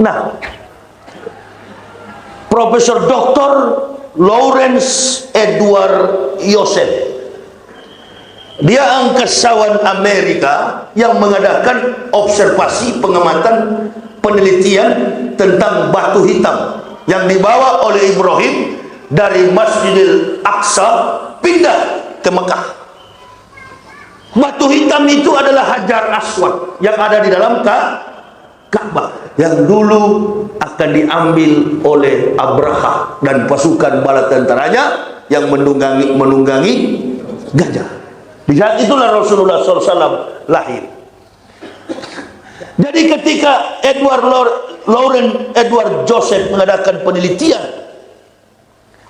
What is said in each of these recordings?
Nah, Profesor Dr. Lawrence Edward Joseph, dia angkasawan Amerika yang mengadakan observasi, pengamatan, penelitian tentang batu hitam yang dibawa oleh Ibrahim dari Masjidil Aqsa pindah ke Mekah. Batu hitam itu adalah Hajar Aswad yang ada di dalam Ka'bah, yang dulu akan diambil oleh Abraha dan pasukan bala tentaranya yang menunggangi gajah. Di saat itulah Rasulullah SAW lahir. Jadi ketika Lawrence Edward Joseph mengadakan penelitian,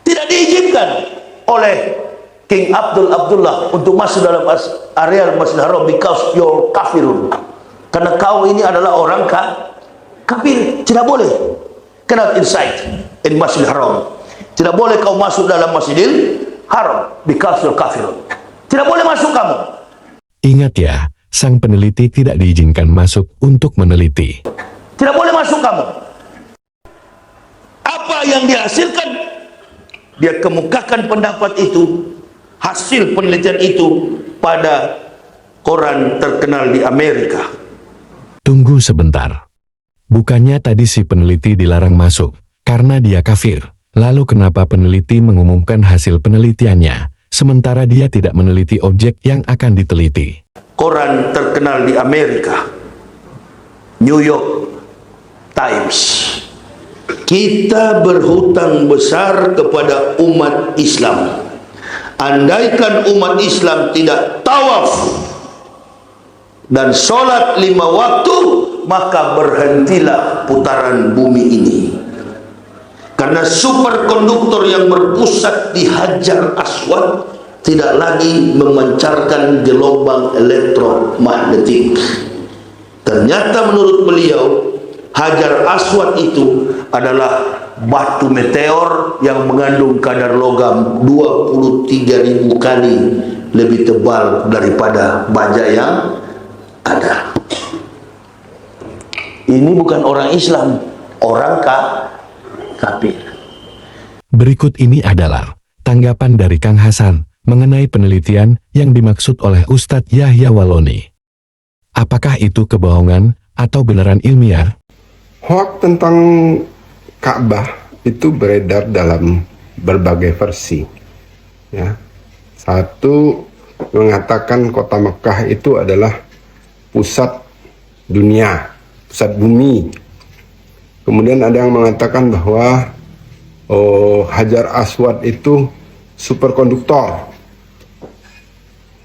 tidak diizinkan oleh King Abdullah untuk masuk dalam area Masjidil Haram, because you're kafirun. Karena kau ini adalah orang kafir, tidak boleh. Cannot inside in Masjidil Haram. Tidak boleh kau masuk dalam Masjidil Haram, because you're kafirun. Tidak boleh masuk kamu. Ingat ya, sang peneliti tidak diizinkan masuk untuk meneliti. Tidak boleh masuk kamu. Apa yang dihasilkan? Dia kemukakan pendapat itu, hasil penelitian itu pada koran terkenal di Amerika. Tunggu sebentar. Bukannya tadi si peneliti dilarang masuk karena dia kafir. Lalu kenapa peneliti mengumumkan hasil penelitiannya, sementara dia tidak meneliti objek yang akan diteliti? Koran terkenal di Amerika, New York Times. Kita berhutang besar kepada umat Islam. Andaikan umat Islam tidak tawaf dan sholat 5 waktu, maka berhentilah putaran bumi ini. Karena superkonduktor yang berpusat di Hajar Aswad tidak lagi memancarkan gelombang elektromagnetik. Ternyata menurut beliau, Hajar Aswad itu adalah batu meteor yang mengandung kadar logam 23.000 kali lebih tebal daripada baja yang ada. Ini bukan orang Islam, orang kafir. Berikut ini adalah tanggapan dari Kang Hasan mengenai penelitian yang dimaksud oleh Ustadz Yahya Waloni. Apakah itu kebohongan atau beneran ilmiah? Hoax tentang Ka'bah itu beredar dalam berbagai versi. Ya. Satu mengatakan kota Mekah itu adalah pusat dunia, pusat bumi. Kemudian ada yang mengatakan bahwa Hajar Aswad itu superkonduktor.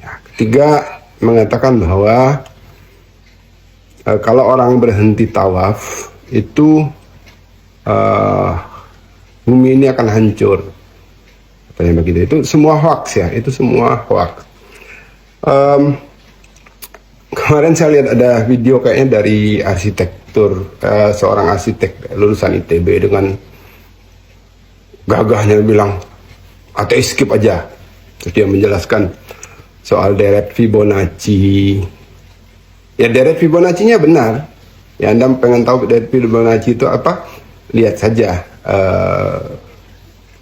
Ya, ketiga mengatakan bahwa kalau orang berhenti tawaf itu bumi ini akan hancur. Katanya begitu. Itu semua hoax ya, itu semua hoax. Kemarin saya lihat ada video kayaknya dari arsitektur, seorang arsitek lulusan ITB dengan gagahnya bilang ateis skip aja. Terus dia menjelaskan soal deret Fibonacci. Ya, deret Fibonacci-nya benar. Ya, Anda pengen tahu deret Fibonacci itu apa? Lihat saja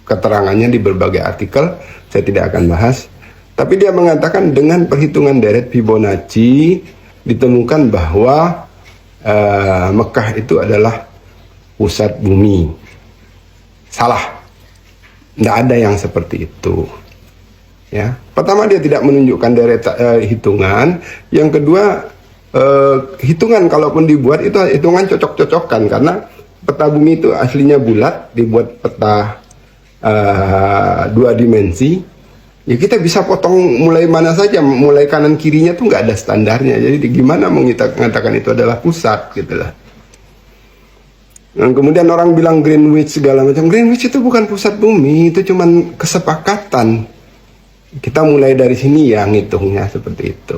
keterangannya di berbagai artikel. Saya tidak akan bahas. Tapi dia mengatakan dengan perhitungan deret Fibonacci ditemukan bahwa Mekah itu adalah pusat bumi. Salah. Tidak ada yang seperti itu. Ya, pertama dia tidak menunjukkan deret hitungan. Yang kedua, hitungan kalaupun dibuat itu hitungan cocok-cocokan, karena peta bumi itu aslinya bulat, dibuat peta 2 dimensi. Ya kita bisa potong mulai mana saja, mulai kanan kirinya tuh nggak ada standarnya. Jadi gimana mau kita mengatakan itu adalah pusat gitu lah. Dan kemudian orang bilang Greenwich segala macam. Greenwich itu bukan pusat bumi, itu cuman kesepakatan. Kita mulai dari sini ya ngitungnya seperti itu.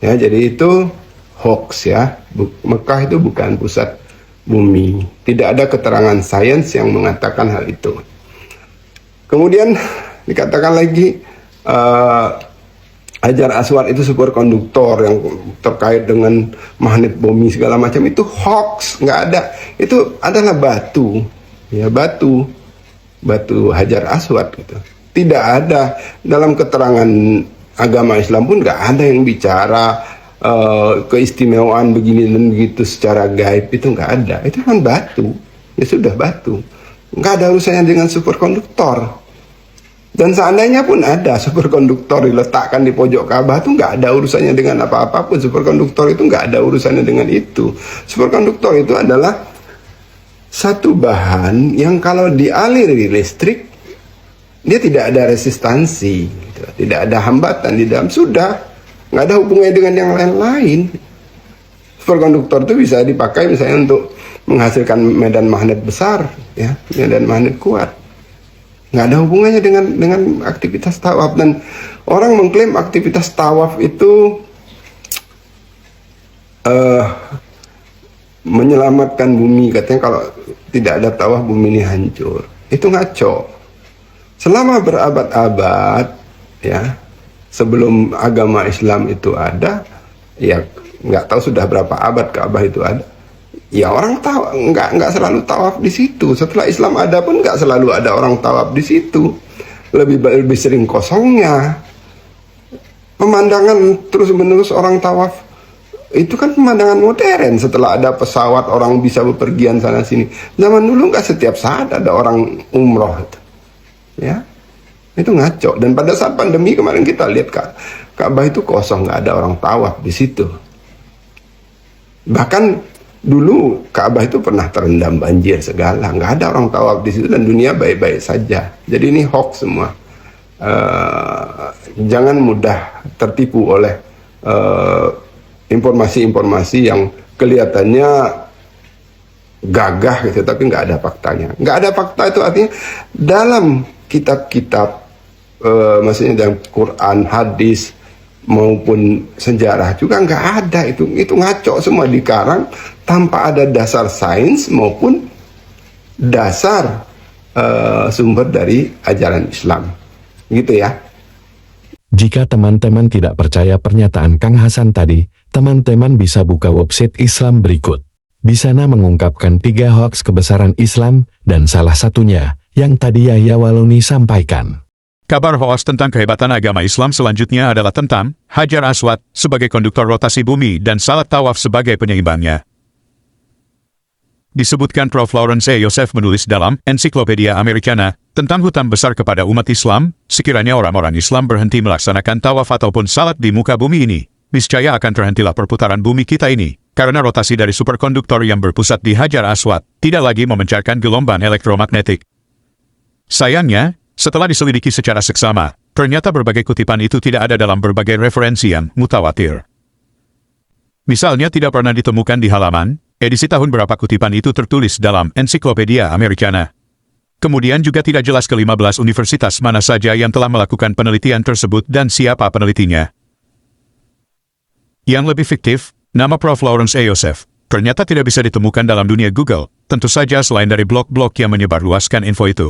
Ya, jadi itu hoax ya. Mekah itu bukan pusat bumi. Tidak ada keterangan sains yang mengatakan hal itu. Kemudian dikatakan lagi Hajar Aswad itu superkonduktor yang terkait dengan magnet bumi segala macam itu hoax, nggak ada. Itu adalah batu, ya batu Hajar Aswad gitu. Tidak ada dalam keterangan agama Islam pun nggak ada yang bicara keistimewaan begini dan begitu secara gaib, itu nggak ada. Itu kan batu, ya sudah batu, nggak ada urusannya dengan superkonduktor. Dan seandainya pun ada superkonduktor diletakkan di pojok Ka'bah, itu nggak ada urusannya dengan apa-apa pun. Superkonduktor itu nggak ada urusannya dengan itu. Superkonduktor itu adalah satu bahan yang kalau dialiri listrik, dia tidak ada resistansi, gitu. Tidak ada hambatan di dalam, sudah nggak ada hubungannya dengan yang lain-lain. Superkonduktor itu bisa dipakai misalnya untuk menghasilkan medan magnet besar, ya, medan magnet kuat. Nggak ada hubungannya dengan aktivitas tawaf. Dan orang mengklaim aktivitas tawaf itu menyelamatkan bumi, katanya kalau tidak ada tawaf bumi ini hancur. Itu ngaco. Selama berabad-abad, ya, sebelum agama Islam itu ada, ya nggak tahu sudah berapa abad Ka'bah itu ada, ya orang tahu nggak selalu tawaf di situ. Setelah Islam ada pun nggak selalu ada orang tawaf di situ. Lebih sering kosongnya. Pemandangan terus-menerus orang tawaf itu kan pemandangan modern. Setelah ada pesawat, orang bisa bepergian sana sini. Zaman dulu nggak setiap saat ada orang umroh, ya. Itu ngaco. Dan pada saat pandemi kemarin kita lihat Ka'bah itu kosong, nggak ada orang tawaf di situ. Bahkan dulu Ka'bah itu pernah terendam banjir segala, nggak ada orang tawaf di situ dan dunia baik-baik saja. Jadi ini hoax semua. Jangan mudah tertipu oleh informasi-informasi yang kelihatannya gagah gitu, tapi nggak ada faktanya. Nggak ada fakta itu artinya dalam kitab-kitab, maksudnya dalam Quran, hadis maupun sejarah juga nggak ada. Itu ngaco semua, dikarang tanpa ada dasar sains maupun dasar sumber dari ajaran Islam, gitu ya. Jika teman-teman tidak percaya pernyataan Kang Hasan tadi, teman-teman bisa buka website Islam berikut. Di sana mengungkapkan 3 hoaks kebesaran Islam, dan salah satunya yang tadi Yahya Waluni sampaikan. Kabar hoaks tentang kehebatan agama Islam selanjutnya adalah tentang Hajar Aswad sebagai konduktor rotasi bumi dan salat tawaf sebagai penyeimbangnya. Disebutkan Prof. Lawrence A. Yosef menulis dalam Ensiklopedia Americana tentang hutam besar kepada umat Islam, sekiranya orang-orang Islam berhenti melaksanakan tawaf ataupun salat di muka bumi ini, niscaya akan terhentilah perputaran bumi kita ini, karena rotasi dari superkonduktor yang berpusat di Hajar Aswad tidak lagi memancarkan gelombang elektromagnetik. Sayangnya, setelah diselidiki secara seksama, ternyata berbagai kutipan itu tidak ada dalam berbagai referensi yang mutawatir. Misalnya tidak pernah ditemukan di halaman edisi tahun berapa kutipan itu tertulis dalam Ensiklopedia Americana. Kemudian juga tidak jelas ke-15 universitas mana saja yang telah melakukan penelitian tersebut dan siapa penelitinya. Yang lebih fiktif, nama Prof. Lawrence A. Yosef ternyata tidak bisa ditemukan dalam dunia Google, tentu saja selain dari blog-blog yang menyebarluaskan info itu.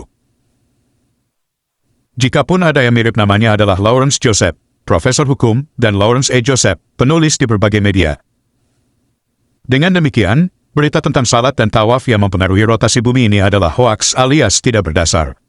Jikapun ada yang mirip namanya adalah Lawrence Joseph, profesor hukum, dan Lawrence A. Joseph, penulis di berbagai media. Dengan demikian, berita tentang salat dan tawaf yang mempengaruhi rotasi bumi ini adalah hoaks alias tidak berdasar.